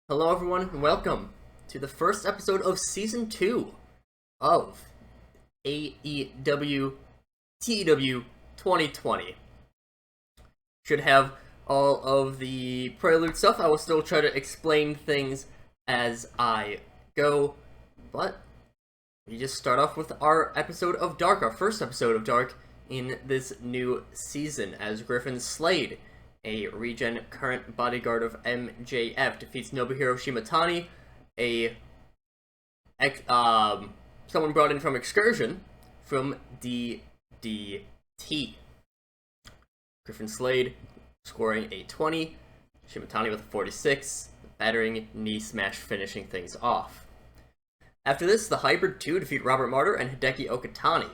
Hello everyone, and welcome to the first episode of Season 2 of AEW TEW 2020. Should have all of the prelude stuff. I will still try to explain things as I go, but we just start off with our episode of Dark, our first episode of Dark in this new season, as Griffin Slade, a regen current bodyguard of MJF, defeats Nobuhiro Shimatani, someone brought in from Excursion from DDT. Griffin Slade scoring a 20, Shimatani with a 46, battering knee smash finishing things off. After this, the Hybrid 2 defeat Robert Martyr and Hideki Okatani,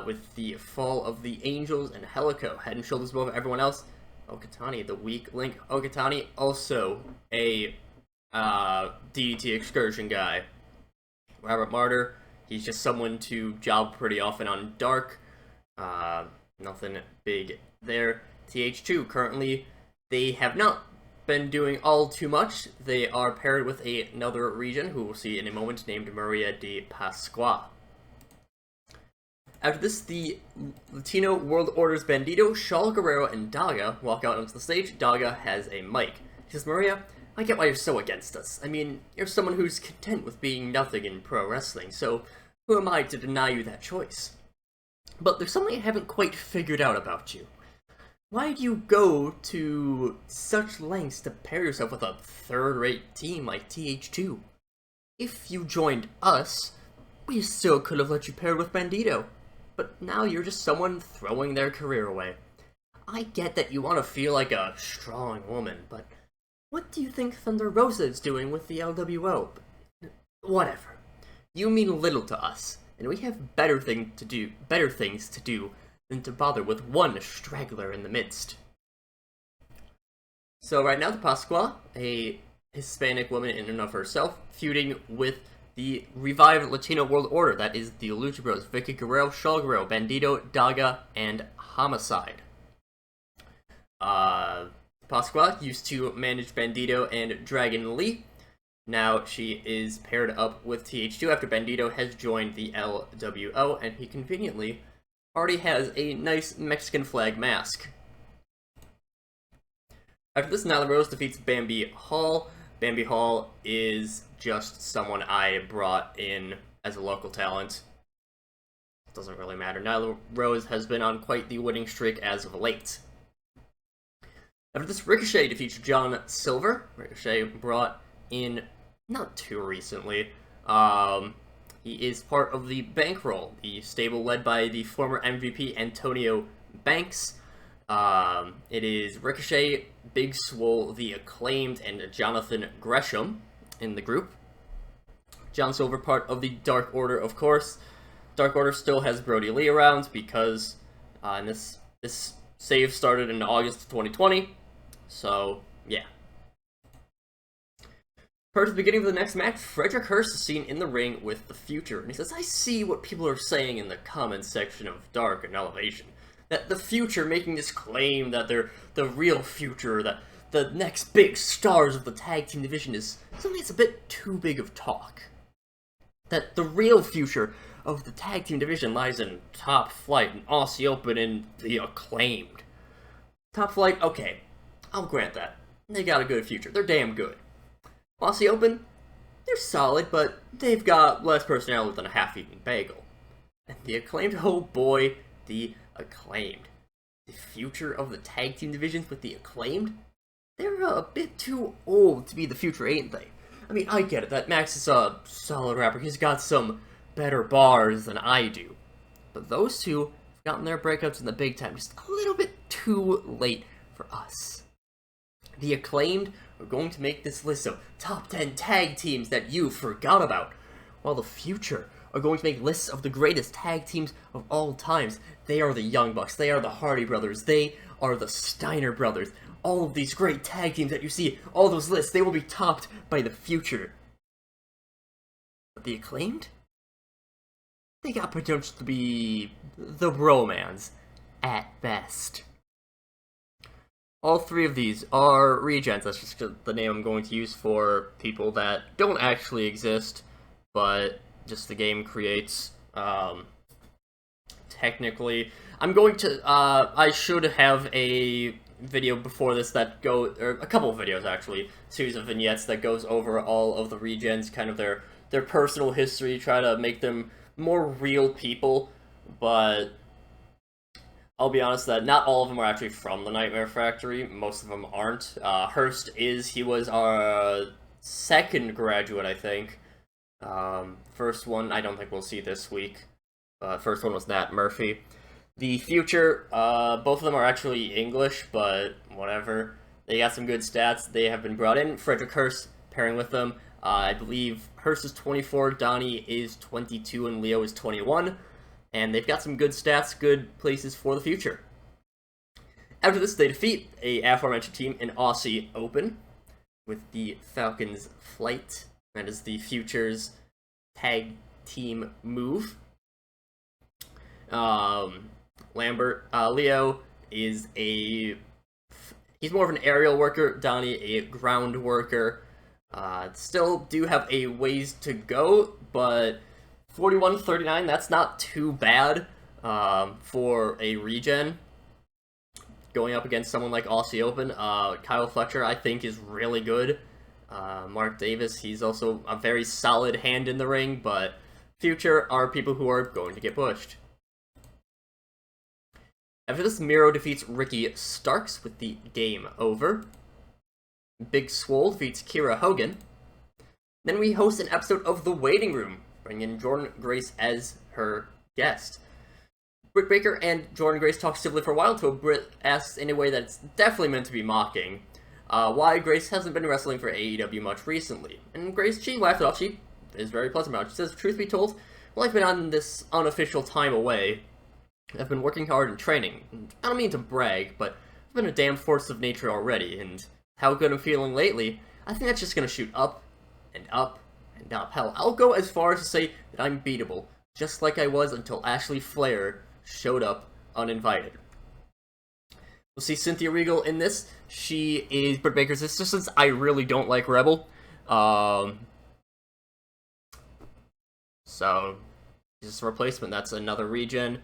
with the fall of the Angels and Helico, head and shoulders above everyone else. Okatani, the weak link. Okatani, also a DDT Excursion guy. Robert Martyr, he's just someone to job pretty often on Dark. Nothing big there. TH2, currently, they have not been doing all too much. They are paired with another region, who we'll see in a moment, named Maria de Pasqua. After this, the Latino World Order's Bandito, Shaul Guerrero, and Daga walk out onto the stage. Daga has a mic. He says, "Maria, I get why you're so against us. I mean, you're someone who's content with being nothing in pro wrestling, so who am I to deny you that choice? But there's something I haven't quite figured out about you. Why do you go to such lengths to pair yourself with a third-rate team like TH2? If you joined us, we still could have let you pair with Bandito. But now you're just someone throwing their career away. I get that you want to feel like a strong woman, but what do you think Thunder Rosa is doing with the LWO? Whatever. You mean little to us, and we have better things to do than to bother with one straggler in the midst." So right now, the Pasqua, a Hispanic woman in and of herself, feuding with the revived Latino World Order, that is the Lucha Bros, Vicky Guerrero, Shaul Guerrero, Bandito, Daga, and Homicide. Pasqua used to manage Bandito and Dragon Lee. Now she is paired up with TH2 after Bandito has joined the LWO, and he conveniently already has a nice Mexican flag mask. After this, Nyla Rose defeats Bambi Hall. Bambi Hall is just someone I brought in as a local talent. It doesn't really matter. Nyla Rose has been on quite the winning streak as of late. After this, Ricochet defeats John Silver. Ricochet brought in not too recently. He is part of the Bankroll, the stable led by the former MVP Antonio Banks. It is Ricochet, Big Swole, the Acclaimed, and Jonathan Gresham in the group. John Silver, part of the Dark Order, of course. Dark Order still has Brody Lee around because this save started in August of 2020. So, yeah. Prior to the beginning of the next match, Frederick Hurst is seen in the ring with the Future, and he says, "I see what people are saying in the comments section of Dark and Elevation. That the Future making this claim that they're the real Future, that the next big stars of the tag team division is something that's a bit too big of talk. That the real future of the tag team division lies in Top Flight and Aussie Open and the Acclaimed. Top Flight, okay, I'll grant that. They got a good future. They're damn good. Aussie Open, they're solid, but they've got less personality than a half-eaten bagel. And the Acclaimed, oh boy, the Acclaimed. The future of the tag team divisions with the Acclaimed? They're a bit too old to be the future, ain't they? I mean, I get it, that Max is a solid rapper, he's got some better bars than I do. But those two have gotten their breakups in the big time just a little bit too late for us. The Acclaimed are going to make this list of top 10 tag teams that you forgot about, while the Future are going to make lists of the greatest tag teams of all times. They are the Young Bucks, they are the Hardy Brothers, they are the Steiner Brothers. All of these great tag teams that you see, all those lists, they will be topped by the Future. But the Acclaimed? They got potential to be the bromance at best. All three of these are Regents. That's just the name I'm going to use for people that don't actually exist, but just the game creates. Technically, I'm going to. I should have a video before this that or a couple of videos actually, series of vignettes that goes over all of the Regents, kind of their personal history, try to make them more real people, but I'll be honest that not all of them are actually from the Nightmare Factory. Most of them aren't. Hurst he was our second graduate, I think. First one, I don't think we'll see this week. First one was Nat Murphy. The Future, both of them are actually English, but whatever. They got some good stats. They have been brought in. Frederick Hurst pairing with them. I believe Hurst is 24, Donnie is 22, and Leo is 21. And they've got some good stats, good places for the future. After this, they defeat a aforementioned team in Aussie Open with the Falcons Flight. That is the Future's tag team move. Leo is he's more of an aerial worker, Donnie a ground worker. Still do have a ways to go, but 41-39, that's not too bad for a regen. Going up against someone like Aussie Open, Kyle Fletcher, I think, is really good. Mark Davis, he's also a very solid hand in the ring, but Future are people who are going to get pushed. After this, Miro defeats Ricky Starks with the game over. Big Swole defeats Kira Hogan. Then we host an episode of The Waiting Room, bringing in Jordan Grace as her guest. Britt Baker and Jordan Grace talk civilly for a while until Britt asks in a way that's definitely meant to be mocking why Grace hasn't been wrestling for AEW much recently. And Grace, she laughed it off. She is very pleasant about it. She says, truth be told, well, I've been on this unofficial time away. I've been working hard and training. I don't mean to brag, but I've been a damn force of nature already, and how good I'm feeling lately, I think that's just gonna shoot up and up and up. Hell, I'll go as far as to say that I'm beatable, just like I was until Ashley Flair showed up uninvited. We'll see Cynthia Regal in this. She is Britt Baker's sister, since I really don't like Rebel. So, just a replacement. That's another regen.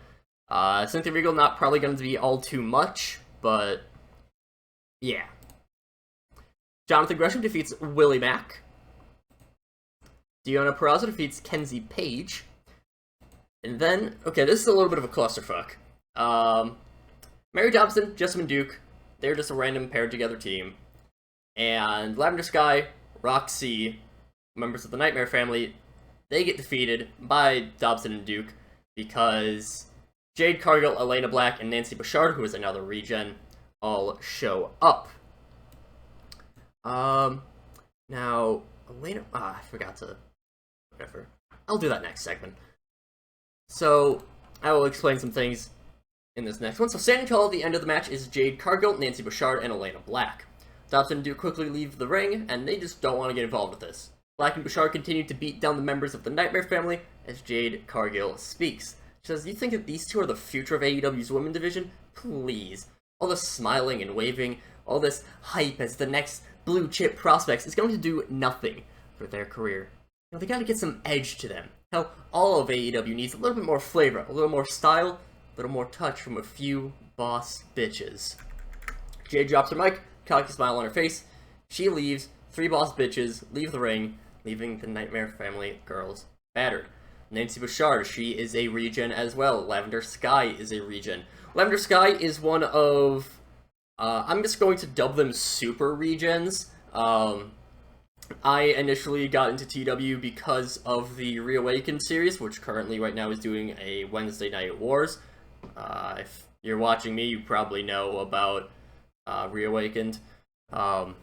Cynthia Regal, not probably going to be all too much, but yeah. Jonathan Gresham defeats Willie Mack. Deonna Purrazzo defeats Kenzie Page. And then, okay, this is a little bit of a clusterfuck. Mary Dobson, Jessamine Duke, they're just a random paired together team. And Lavender Sky, Roxy, members of the Nightmare family, they get defeated by Dobson and Duke because Jade Cargill, Elena Black, and Nancy Bouchard, who is another regen, all show up. Now, Elena... I forgot to... Whatever. I'll do that next segment. So, I will explain some things in this next one. So, standing tall at the end of the match is Jade Cargill, Nancy Bouchard, and Elena Black. Dobson and Duke quickly leave the ring, and they just don't want to get involved with this. Black and Bouchard continue to beat down the members of the Nightmare family as Jade Cargill speaks. She says, you think that these two are the future of AEW's women division? Please. All this smiling and waving, all this hype as the next blue chip prospects is going to do nothing for their career. You know, they gotta get some edge to them. Hell, all of AEW needs a little bit more flavor, a little more style, a little more touch from a few boss bitches. Jade drops her mic, cocky smile on her face. She leaves. 3 boss bitches leave the ring, leaving the Nightmare family girls battered. Nancy Bouchard, she is a regen as well. Lavender Sky is a regen. Lavender Sky is one of... I'm just going to dub them super regens. I initially got into TEW because of the Reawakened series, which currently right now is doing a Wednesday Night Wars. If you're watching me, you probably know about Reawakened. But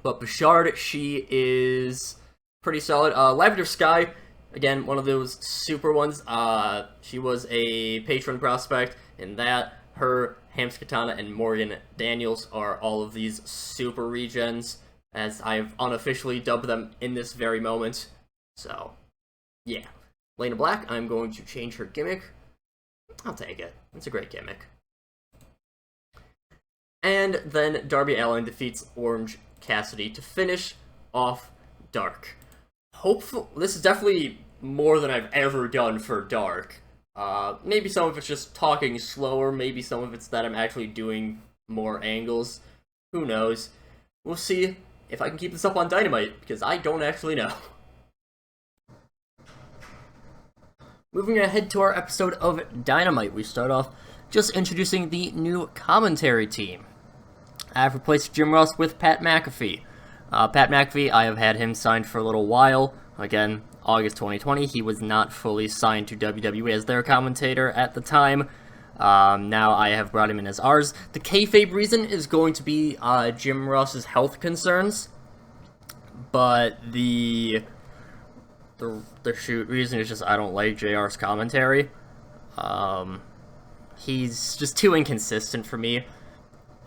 Bouchard, she is pretty solid. Lavender Sky, again, one of those super ones. She was a patron prospect in that. Her, Hams Katana, and Morgan Daniels are all of these super regens, as I've unofficially dubbed them in this very moment. So, yeah. Lena Black, I'm going to change her gimmick. I'll take it. It's a great gimmick. And then Darby Allin defeats Orange Cassidy to finish off Dark. This is definitely more than I've ever done for Dark. Maybe some of it's just talking slower, maybe some of it's that I'm actually doing more angles. Who knows? We'll see if I can keep this up on Dynamite, because I don't actually know. Moving ahead to our episode of Dynamite, we start off just introducing the new commentary team. I have replaced Jim Ross with Pat McAfee. Pat McAfee, I have had him signed for a little while. Again, August 2020, he was not fully signed to WWE as their commentator at the time. Now I have brought him in as ours. The kayfabe reason is going to be Jim Ross's health concerns, but the shoot reason is just I don't like JR's commentary. He's just too inconsistent for me.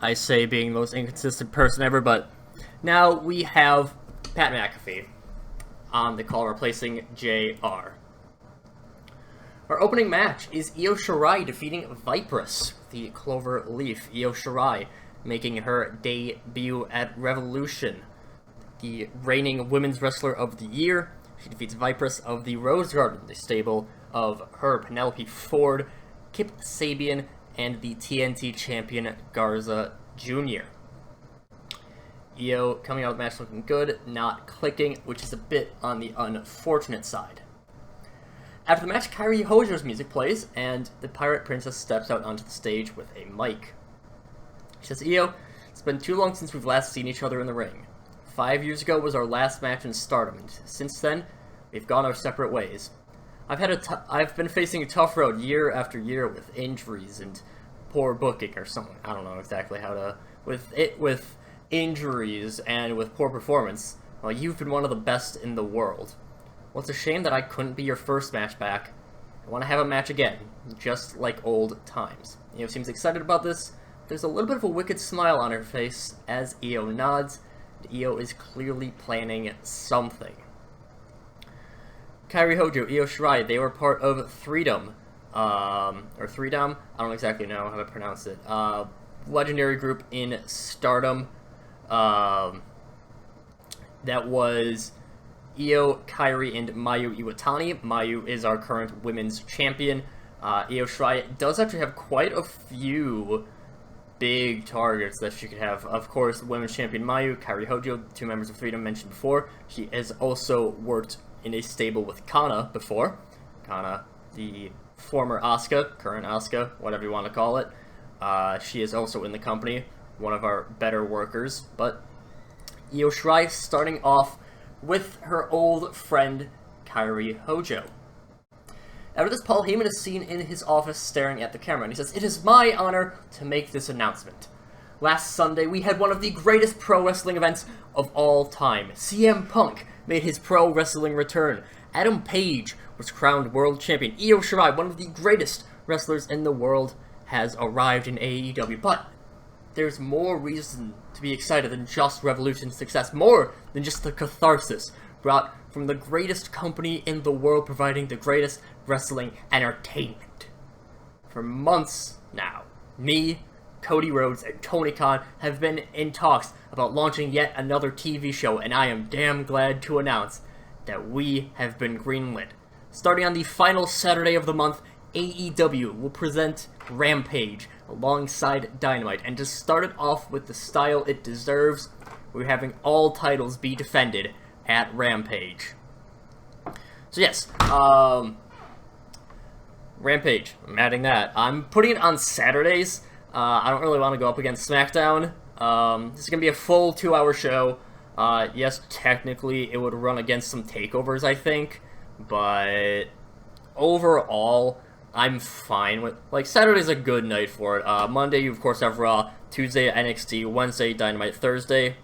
I say being the most inconsistent person ever, but now we have Pat McAfee on the call replacing JR. Our opening match is Io Shirai defeating Vipress, the Clover Leaf. Io Shirai making her debut at Revolution. The reigning Women's Wrestler of the Year. She defeats Vipress of the Rose Garden, the stable of her, Penelope Ford, Kip Sabian, and the TNT champion Garza Jr. Io coming out of the match looking good, not clicking, which is a bit on the unfortunate side. After the match, Kairi Hojo's music plays, and the Pirate Princess steps out onto the stage with a mic. She says, Io, it's been too long since we've last seen each other in the ring. 5 years ago was our last match in Stardom, and since then, we've gone our separate ways. I've been facing a tough road year after year with injuries and poor booking or something. I don't know exactly how to... With injuries and with poor performance, well, you've been one of the best in the world. Well, it's a shame that I couldn't be your first match back. I want to have a match again, just like old times. Io seems excited about this. There's a little bit of a wicked smile on her face as Io nods. Io is clearly planning something. Kairi Hojo, Io Shirai, they were part of Freedom. Or Freedom? I don't exactly know how to pronounce it. Legendary group in Stardom. That was Io, Kairi, and Mayu Iwatani. Mayu is our current women's champion. Io Shirai does actually have quite a few big targets that she could have. Of course, women's champion Mayu, Kairi Hojo, two members of Freedom mentioned before. She has also worked in a stable with Kana before. Kana, the former Asuka, current Asuka, whatever you want to call it. She is also in the company, one of our better workers. But Io Shirai starting off with her old friend, Kairi Hojo. After this, Paul Heyman is seen in his office staring at the camera, and he says, "It is my honor to make this announcement. Last Sunday, we had one of the greatest pro wrestling events of all time. CM Punk made his pro wrestling return. Adam Page was crowned world champion. Io Shirai, one of the greatest wrestlers in the world, has arrived in AEW. But there's more reason to be excited than just Revolution's success, more than just the catharsis brought from the greatest company in the world providing the greatest wrestling entertainment. For months now, me, Cody Rhodes, and Tony Khan have been in talks about launching yet another TV show, and I am damn glad to announce that we have been greenlit. Starting on the final Saturday of the month, AEW will present Rampage alongside Dynamite, and to start it off with the style it deserves, we're having all titles be defended at Rampage. So yes, Rampage, I'm adding that. I'm putting it on Saturdays. I don't really want to go up against SmackDown. This is going to be a full 2-hour show. Yes, technically it would run against some takeovers, I think, but overall, I'm fine with, like, Saturday's a good night for it. Monday, you of course have Raw, Tuesday NXT, Wednesday Dynamite, Thursday.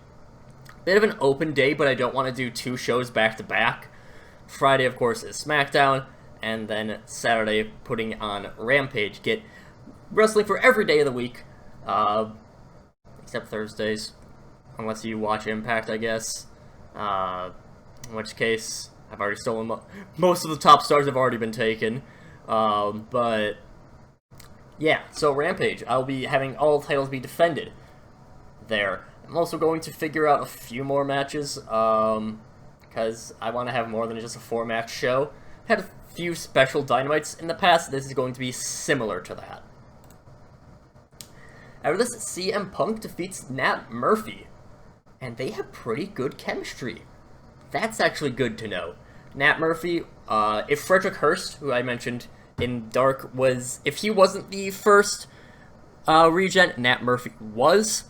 Bit of an open day, but I don't want to do 2 shows back to back. Friday, of course, is SmackDown, and then Saturday putting on Rampage. Get wrestling for every day of the week, except Thursdays, unless you watch Impact, I guess. In which case, I've already stolen most of the top stars have already been taken. But yeah, so Rampage, I'll be having all titles be defended. there. I'm also going to figure out a few more matches, because I want to have more than just a 4-match show. Had a few special Dynamites in the past. This is going to be similar to that. After this, CM Punk defeats Nat Murphy, and they have pretty good chemistry. That's actually good to know. Nat Murphy, if Frederick Hurst, who I mentioned in Dark, if he wasn't the first Regent, Nat Murphy was.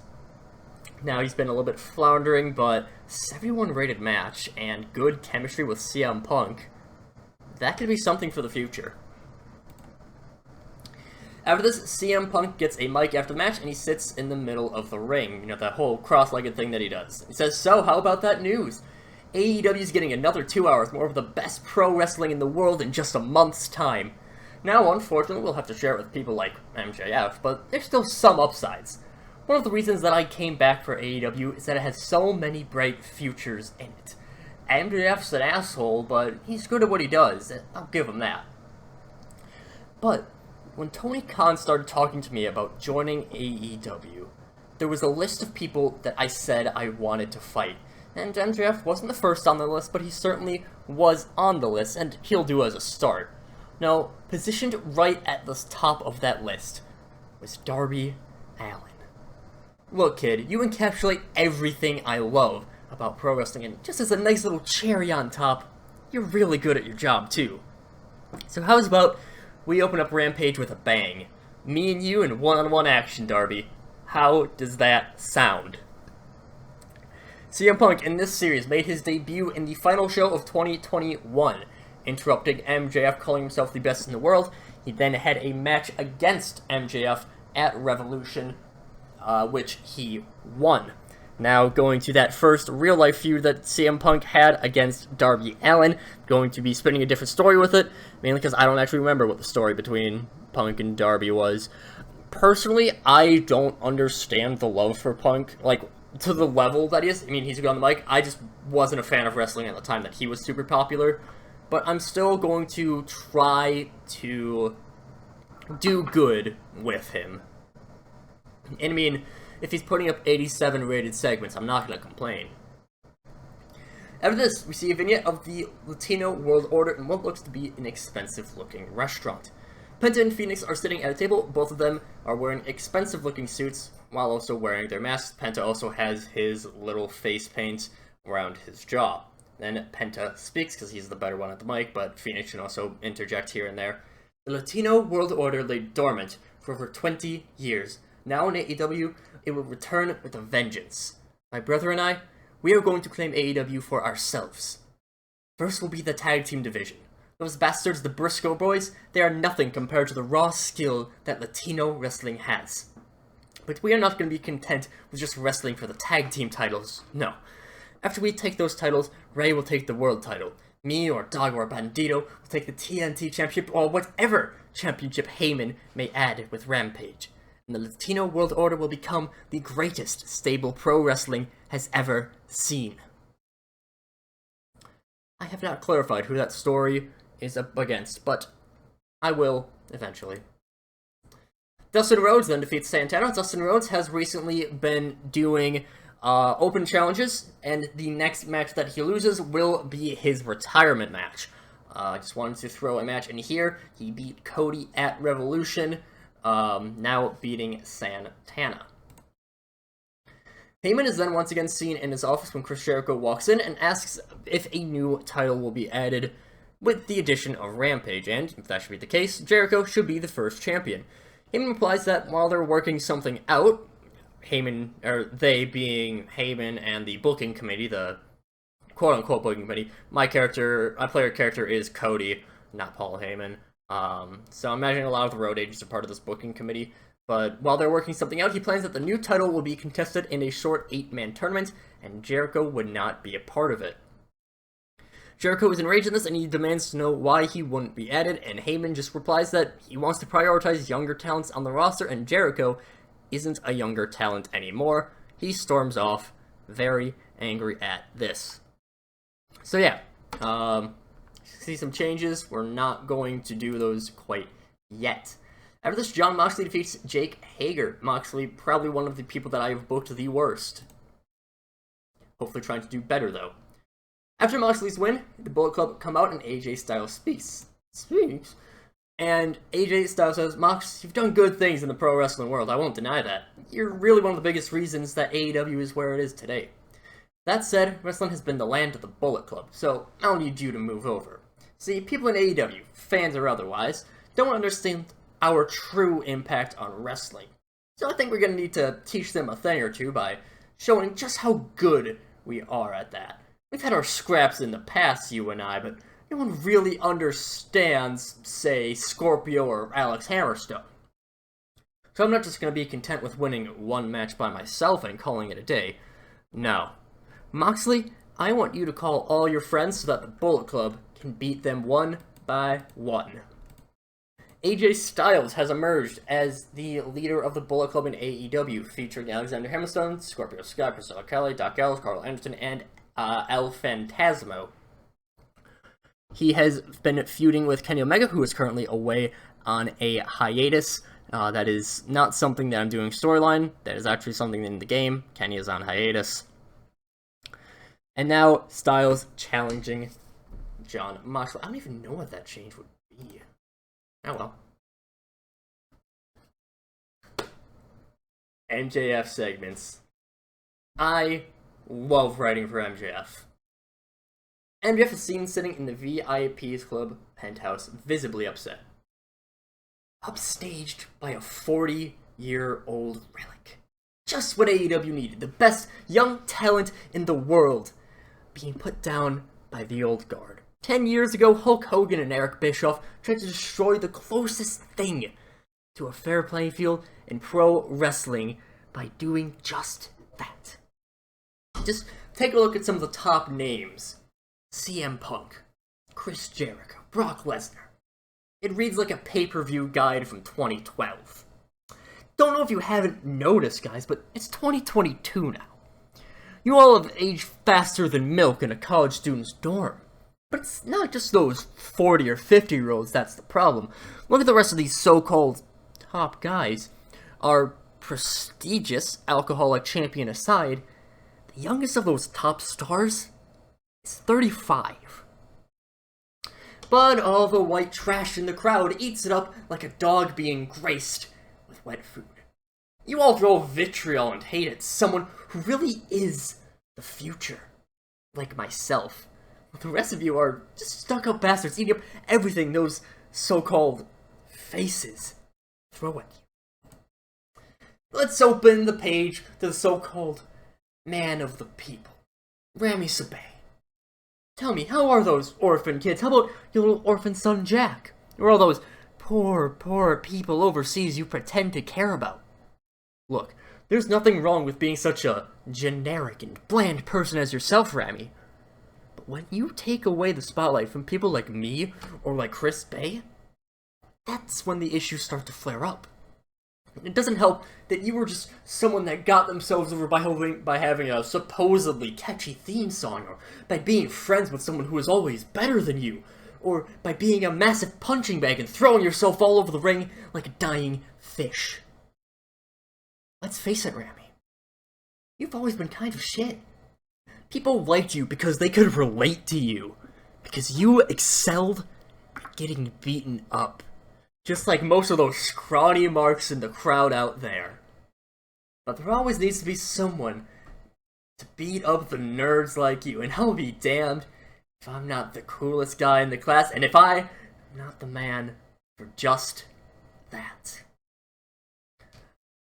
Now he's been a little bit floundering, but 71 rated match and good chemistry with CM Punk, that could be something for the future. After this, CM Punk gets a mic after the match, and he sits in the middle of the ring. You know, that whole cross-legged thing that he does. He says, "So, how about that news? AEW's getting another 2 hours more of the best pro wrestling in the world in just a month's time. Now, unfortunately, we'll have to share it with people like MJF, but there's still some upsides. One of the reasons that I came back for AEW is that it has so many bright futures in it. MJF's an asshole, but he's good at what he does. I'll give him that. But when Tony Khan started talking to me about joining AEW, there was a list of people that I said I wanted to fight. And MJF wasn't the first on the list, but he certainly was on the list, and he'll do as a start. Now, positioned right at the top of that list was Darby Allin. Look, kid, you encapsulate everything I love about pro wrestling, and just as a nice little cherry on top, you're really good at your job, too. So how's about we open up Rampage with a bang? Me and you in one-on-one action, Darby. How does that sound?" CM Punk in this series made his debut in the final show of 2021, interrupting MJF, calling himself the best in the world. He then had a match against MJF at Revolution, which he won. Now, going to that first real-life feud that CM Punk had against Darby Allin, going to be spinning a different story with it, mainly because I don't actually remember what the story between Punk and Darby was. Personally, I don't understand the love for Punk, like, to the level that he is. I mean, he's good on the mic. I just wasn't a fan of wrestling at the time that he was super popular. But I'm still going to try to do good with him. And I mean, if he's putting up 87 rated segments, I'm not going to complain. After this, we see a vignette of the Latino World Order in what looks to be an expensive-looking restaurant. Penta and Phoenix are sitting at a table. Both of them are wearing expensive-looking suits while also wearing their masks. Penta also has his little face paint around his jaw. Then Penta speaks because he's the better one at the mic, but Phoenix can also interject here and there. "The Latino World Order lay dormant for over 20 years. Now in AEW, it will return with a vengeance. My brother and I, we are going to claim AEW for ourselves. First will be the tag team division. Those bastards, the Briscoe boys, they are nothing compared to the raw skill that Latino wrestling has. But we are not going to be content with just wrestling for the tag team titles, no. After we take those titles, Ray will take the world title. Me or Dog or Bandito will take the TNT championship or whatever championship Heyman may add with Rampage. And the Latino World Order will become the greatest stable pro wrestling has ever seen." I have not clarified who that story is up against, but I will eventually. Dustin Rhodes then defeats Santana. Dustin Rhodes has recently been doing open challenges, and the next match that he loses will be his retirement match. I just wanted to throw a match in here. He beat Cody at Revolution, now beating Santana. Heyman is then once again seen in his office when Chris Jericho walks in and asks if a new title will be added with the addition of Rampage, and if that should be the case, Jericho should be the first champion. Heyman replies that while they're working something out, Heyman, or they being Heyman and the booking committee, the quote-unquote booking committee, my player character is Cody, not Paul Heyman. So I'm imagining a lot of the road agents are part of this booking committee. But while they're working something out, he plans that the new title will be contested in a short 8-man tournament, and Jericho would not be a part of it. Jericho is enraged in this, and he demands to know why he wouldn't be added, and Heyman just replies that he wants to prioritize younger talents on the roster, and Jericho isn't a younger talent anymore. He storms off, very angry at this. So yeah, see some changes. We're not going to do those quite yet. After this, Jon Moxley defeats Jake Hager. Moxley, probably one of the people that I have booked the worst. Hopefully trying to do better, though. After Moxley's win, the Bullet Club come out and AJ Styles speaks. And AJ Styles says, Mox, you've done good things in the pro wrestling world, I won't deny that. You're really one of the biggest reasons that AEW is where it is today. That said, wrestling has been the land of the Bullet Club, so I don't need you to move over. See, people in AEW, fans or otherwise, don't understand our true impact on wrestling. So I think we're going to need to teach them a thing or two by showing just how good we are at that. We've had our scraps in the past, you and I, but no one really understands, say, Scorpio or Alex Hammerstone. So I'm not just going to be content with winning one match by myself and calling it a day. No. Moxley, I want you to call all your friends so that the Bullet Club can beat them one by one. AJ Styles has emerged as the leader of the Bullet Club in AEW, featuring Alexander Hammerstone, Scorpio Sky, Priscilla Kelly, Doc Gallows, Carl Anderson, and El Phantasmo. He has been feuding with Kenny Omega, who is currently away on a hiatus. That is not something that I'm doing storyline. That is actually something in the game. Kenny is on hiatus. And now, Styles challenging Jon Moxley. I don't even know what that change would be. Oh well. MJF segments. I love writing for MJF. MJF is seen sitting in the VIP's Club penthouse, visibly upset. Upstaged by a 40-year-old relic. Just what AEW needed. The best young talent in the world being put down by the old guard. 10 years ago, Hulk Hogan and Eric Bischoff tried to destroy the closest thing to a fair playing field in pro wrestling by doing just that. Just take a look at some of the top names. CM Punk, Chris Jericho, Brock Lesnar. It reads like a pay-per-view guide from 2012. Don't know if you haven't noticed, guys, but it's 2022 now. You all have aged faster than milk in a college student's dorm. But it's not just those 40 or 50-year-olds that's the problem. Look at the rest of these so-called top guys. Our prestigious alcoholic champion aside, the youngest of those top stars is 35. But all the white trash in the crowd eats it up like a dog being graced with wet food. You all throw vitriol and hate at someone who really is the future, like myself. The rest of you are just stuck-up bastards eating up everything those so-called faces throw at you. Let's open the page to the so-called man of the people, Rami Sabay. Tell me, how are those orphan kids? How about your little orphan son Jack? Or all those poor people overseas you pretend to care about? Look, there's nothing wrong with being such a generic and bland person as yourself, Rami. But when you take away the spotlight from people like me, or like Chris Bay, that's when the issues start to flare up. It doesn't help that you were just someone that got themselves over by having a supposedly catchy theme song, or by being friends with someone who is always better than you, or by being a massive punching bag and throwing yourself all over the ring like a dying fish. Let's face it, Rami. You've always been kind of shit. People liked you because they could relate to you. Because you excelled at getting beaten up. Just like most of those scrawny marks in the crowd out there. But there always needs to be someone to beat up the nerds like you. And I'll be damned if I'm not the coolest guy in the class. And if I'm not the man for just that.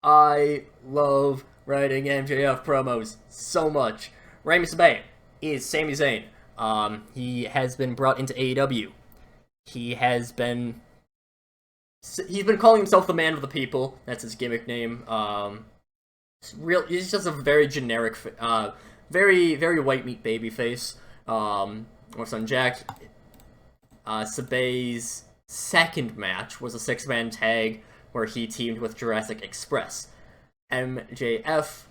I love writing MJF promos so much. Rami Sabay is Sami Zayn. He has been brought into AEW. He's been calling himself the man of the people. That's his gimmick name. He's just a very generic, very white meat baby face. Or son Jack. Sabay's second match was a 6-man tag where he teamed with Jurassic Express. MJF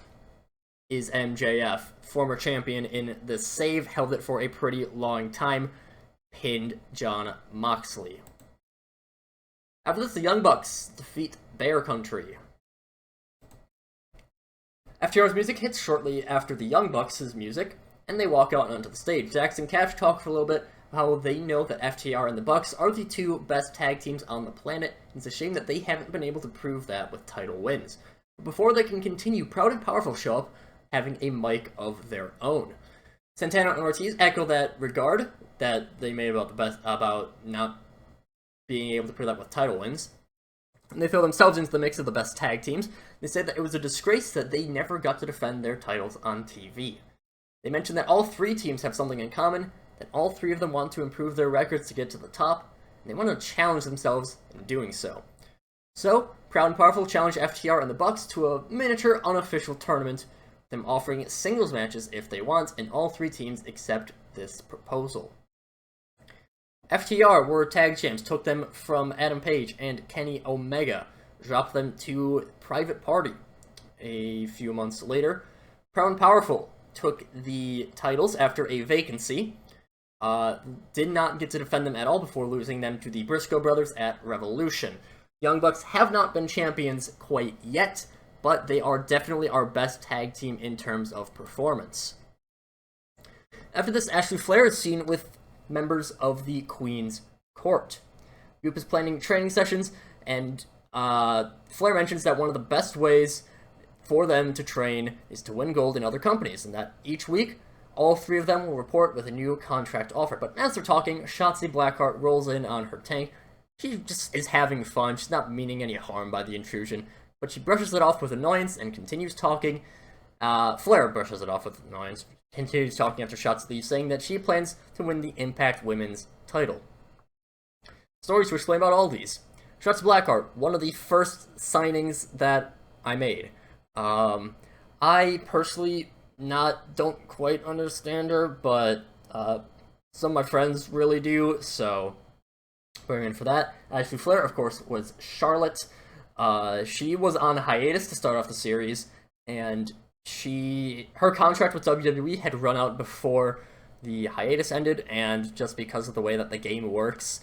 is MJF, former champion in the Save, held it for a pretty long time, pinned Jon Moxley. After this, the Young Bucks defeat Bear Country. FTR's music hits shortly after the Young Bucks' music, and they walk out onto the stage. Jax and Cash talk for a little bit how they know that FTR and the Bucks are the two best tag teams on the planet. It's a shame that they haven't been able to prove that with title wins. But before they can continue, Proud and Powerful show up, having a mic of their own. Santana and Ortiz echo that regard that they made about not being able to prove that with title wins. And they throw themselves into the mix of the best tag teams. They say that it was a disgrace that they never got to defend their titles on TV. They mention that all three teams have something in common, that all three of them want to improve their records to get to the top, and they want to challenge themselves in doing so. So, Proud and Powerful challenge FTR and the Bucks to a miniature unofficial tournament, them offering singles matches if they want, and all three teams accept this proposal. FTR were tag champs, took them from Adam Page and Kenny Omega, dropped them to Private Party. A few months later, Proud and Powerful took the titles after a vacancy, did not get to defend them at all before losing them to the Briscoe brothers at Revolution. Young Bucks have not been champions quite yet, but they are definitely our best tag team in terms of performance. After this, Ashley Flair is seen with members of the Queen's Court. The group is planning training sessions, and Flair mentions that one of the best ways for them to train is to win gold in other companies, and that each week, all three of them will report with a new contract offer. But as they're talking, Shotzi Blackheart rolls in on her tank. She just is having fun. She's not meaning any harm by the intrusion, but she brushes it off with annoyance and continues talking. Flair brushes it off with annoyance, continues talking after Shotzi, saying that she plans to win the Impact Women's title. Stories to explain about all these. Shotzi Blackheart, one of the first signings that I made. I personally don't quite understand her, but some of my friends really do, so we're in for that. Ashley Flair, of course, was Charlotte. She was on hiatus to start off the series, and her contract with WWE had run out before the hiatus ended, and just because of the way that the game works,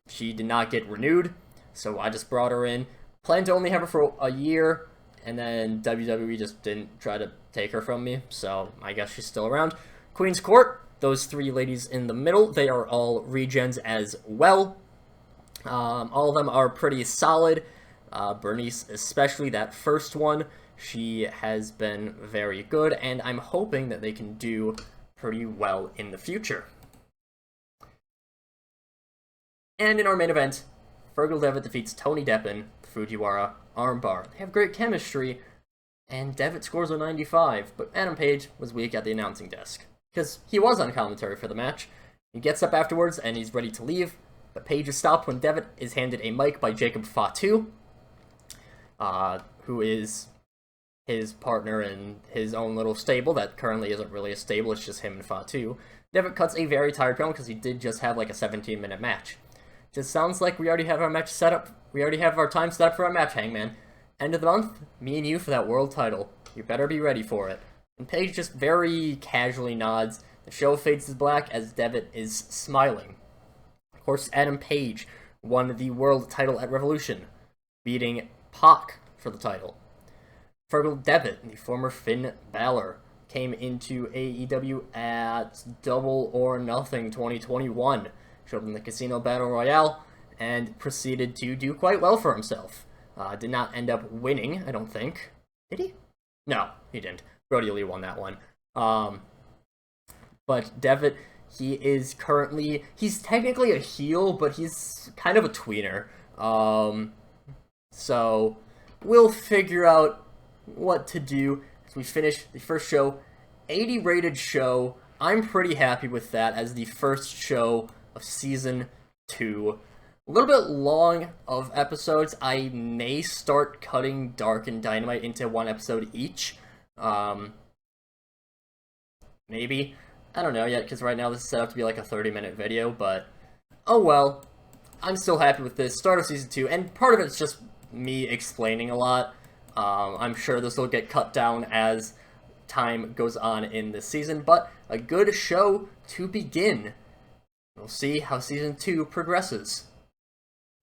she did not get renewed, so I just brought her in. Planned to only have her for a year, and then WWE just didn't try to take her from me, so I guess she's still around. Queen's Court, those three ladies in the middle, they are all Regents as well. All of them are pretty solid. Bernice, especially that first one, she has been very good, and I'm hoping that they can do pretty well in the future. And in our main event, Fergal Devitt defeats Tony Deppen, Fujiwara armbar. They have great chemistry, and Devitt scores a 95, but Adam Page was weak at the announcing desk, because he was on commentary for the match. He gets up afterwards, and he's ready to leave, but Page is stopped when Devitt is handed a mic by Jacob Fatu, who is his partner in his own little stable that currently isn't really a stable, it's just him and Fatu. Devitt cuts a very tired promo because he did just have like a 17-minute match. Just sounds like we already have our match set up. We already have our time set up for our match, Hangman. End of the month, me and you for that world title. You better be ready for it. And Page just very casually nods. The show fades to black as Devitt is smiling. Of course, Adam Page won the world title at Revolution, beating Pac for the title. Fergal Devitt, the former Finn Balor, came into AEW at Double or Nothing 2021. Showed up in the Casino Battle Royale, and proceeded to do quite well for himself. Did not end up winning, I don't think. Did he? No, he didn't. Brody Lee won that one. But Devitt, he's technically a heel, but he's kind of a tweener. So, we'll figure out what to do as we finish the first show. 80 rated show. I'm pretty happy with that as the first show of Season 2. A little bit long of episodes. I may start cutting Dark and Dynamite into one episode each. Maybe. I don't know yet, because right now this is set up to be like a 30-minute video, but oh well. I'm still happy with this. Start of Season 2, and part of it's just me explaining a lot. I'm sure this will get cut down as time goes on in this season, but a good show to begin. We'll see how Season 2 progresses.